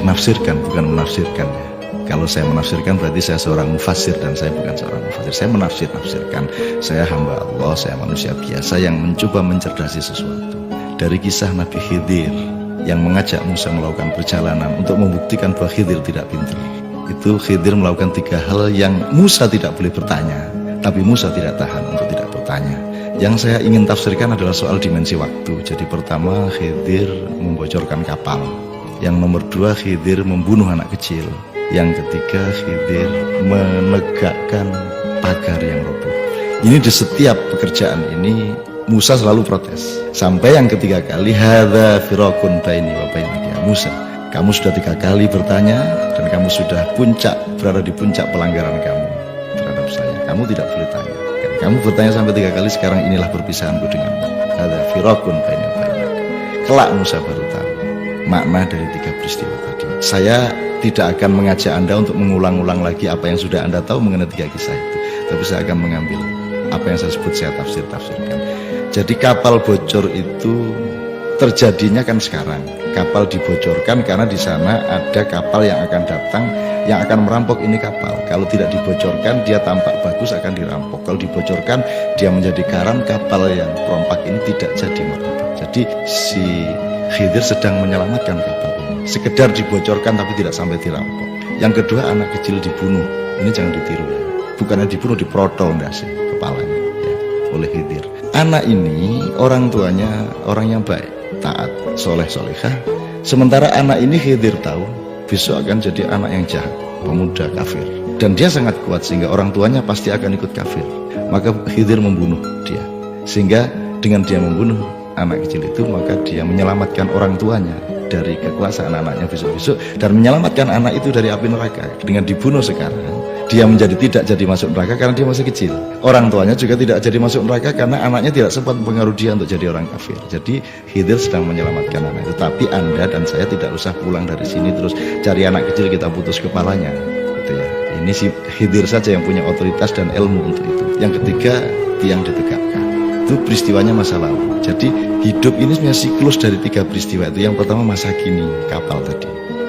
nafsirkan, bukan menafsirkan ya. Kalau saya menafsirkan berarti saya seorang mufassir, dan saya bukan seorang mufassir. Saya nafsirkan. Saya hamba Allah, saya manusia biasa yang mencoba mencerdasi sesuatu. Dari kisah Nabi Khidir yang mengajak Musa melakukan perjalanan untuk membuktikan bahwa Khidir tidak pintar. Itu Khidir melakukan 3 hal yang Musa tidak boleh bertanya, tapi Musa tidak tahan untuk tidak bertanya. Yang saya ingin tafsirkan adalah soal dimensi waktu. Jadi pertama, Khidir membocorkan kapal. Yang nomor 2, Khidir membunuh anak kecil. Yang ketiga, Khidir menegakkan pagar yang roboh. Ini di setiap pekerjaan ini Musa selalu protes. Sampai yang ketiga kali, hadza firaqun baini wa bainika ya Musa. Kamu sudah 3 kali bertanya dan kamu sudah berada di puncak pelanggaran kamu terhadap saya. Kamu tidak boleh tanya. Dan kamu bertanya sampai 3 kali, sekarang inilah perpisahanku denganmu. Hadza firaqun baini wa bainika. Kelak Musa baru tahu makna dari 3 peristiwa tadi. Saya tidak akan mengajak Anda untuk mengulang-ulang lagi apa yang sudah Anda tahu mengenai 3 kisah itu. Tapi saya akan mengambil apa yang saya sebut, saya tafsirkan. Jadi kapal bocor itu terjadinya kan sekarang. Kapal dibocorkan karena di sana ada kapal yang akan datang, yang akan merampok ini kapal. Kalau tidak dibocorkan, dia tampak bagus akan dirampok. Kalau dibocorkan, dia menjadi karam, kapal yang perompak ini tidak jadi merampok. Jadi si Khidir sedang menyelamatkan kapal ini. Sekedar dibocorkan tapi tidak sampai dirampok. Yang kedua, anak kecil dibunuh. Ini jangan ditiru ya. Bukannya dibunuh, diprotol ndase kepalanya ya, oleh Khidir. Anak ini orang tuanya orang yang baik, taat, soleh, solehah. Sementara anak ini Khidir tahu besok akan jadi anak yang jahat, pemuda kafir. Dan dia sangat kuat sehingga orang tuanya pasti akan ikut kafir. Maka Khidir membunuh dia. Sehingga dengan dia membunuh anak kecil itu, maka dia menyelamatkan orang tuanya dari kekuasaan anaknya besok-besok, dan menyelamatkan anak itu dari api neraka. Dengan dibunuh sekarang, dia tidak jadi masuk neraka karena dia masih kecil. Orang tuanya juga tidak jadi masuk neraka karena anaknya tidak sempat mempengaruhi dia untuk jadi orang kafir. Jadi Khidir sedang menyelamatkan anak itu. Tapi Anda dan saya tidak usah pulang dari sini terus cari anak kecil kita putus kepalanya gitu ya. Ini si Khidir saja yang punya otoritas dan ilmu untuk itu. Yang ketiga, tiang ditegakkan. Itu peristiwanya masa lalu. Jadi hidup ini sebenarnya siklus dari 3 peristiwa itu. Yang pertama masa kini, kapal tadi.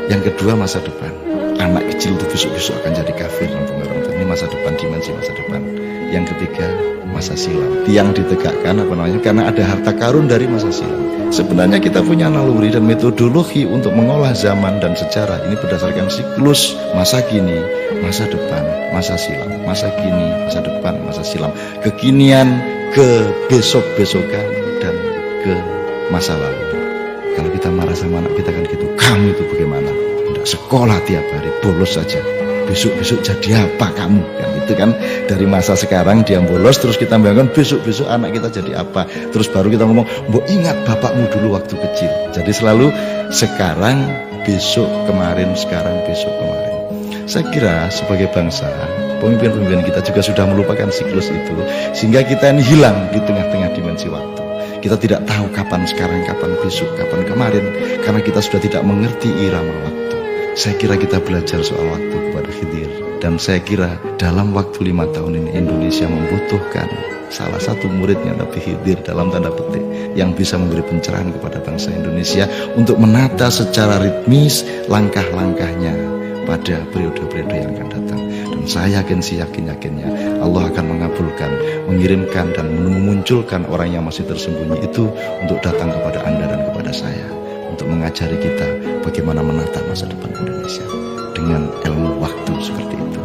Yang kedua masa depan, anak kecil itu besok-besok akan jadi kafir dan pengaruh. Ini masa depan, dimensi masa depan. Yang ketiga masa silam. Tiang ditegakkan karena ada harta karun dari masa silam. Sebenarnya kita punya naluri dan metodologi untuk mengolah zaman dan sejarah ini berdasarkan siklus masa kini, masa depan, masa silam. Masa kini, masa depan, masa silam. Kekinian, ke besok-besokan, dan ke masa lalu. Kalau kita marah sama anak kita kan gitu, kamu itu bagaimana? Tidak sekolah tiap hari, bolos saja. Besok-besok jadi apa kamu? Kan itu kan dari masa sekarang dia bolos, terus kita bayangkan besok-besok anak kita jadi apa? Terus baru kita ngomong, mbok ingat bapakmu dulu waktu kecil. Jadi selalu sekarang, besok, kemarin, sekarang, besok, kemarin. Saya kira sebagai bangsa, pemimpin-pemimpin kita juga sudah melupakan siklus itu, sehingga kita ini hilang di tengah-tengah dimensi waktu. Kita tidak tahu kapan sekarang, kapan besok, kapan kemarin, karena kita sudah tidak mengerti irama waktu. Saya kira kita belajar soal waktu kepada Khidir, dan saya kira dalam waktu 5 tahun ini Indonesia membutuhkan salah satu muridnya Nabi Khidir dalam tanda petik yang bisa memberi pencerahan kepada bangsa Indonesia untuk menata secara ritmis langkah-langkahnya pada periode-periode yang akan datang. Dan saya yakin-yakinnya Allah akan mengabulkan, mengirimkan dan memunculkan orang yang masih tersembunyi itu untuk datang kepada Anda dan kepada saya, untuk mengajari kita bagaimana menata masa depan Indonesia dengan ilmu waktu seperti itu.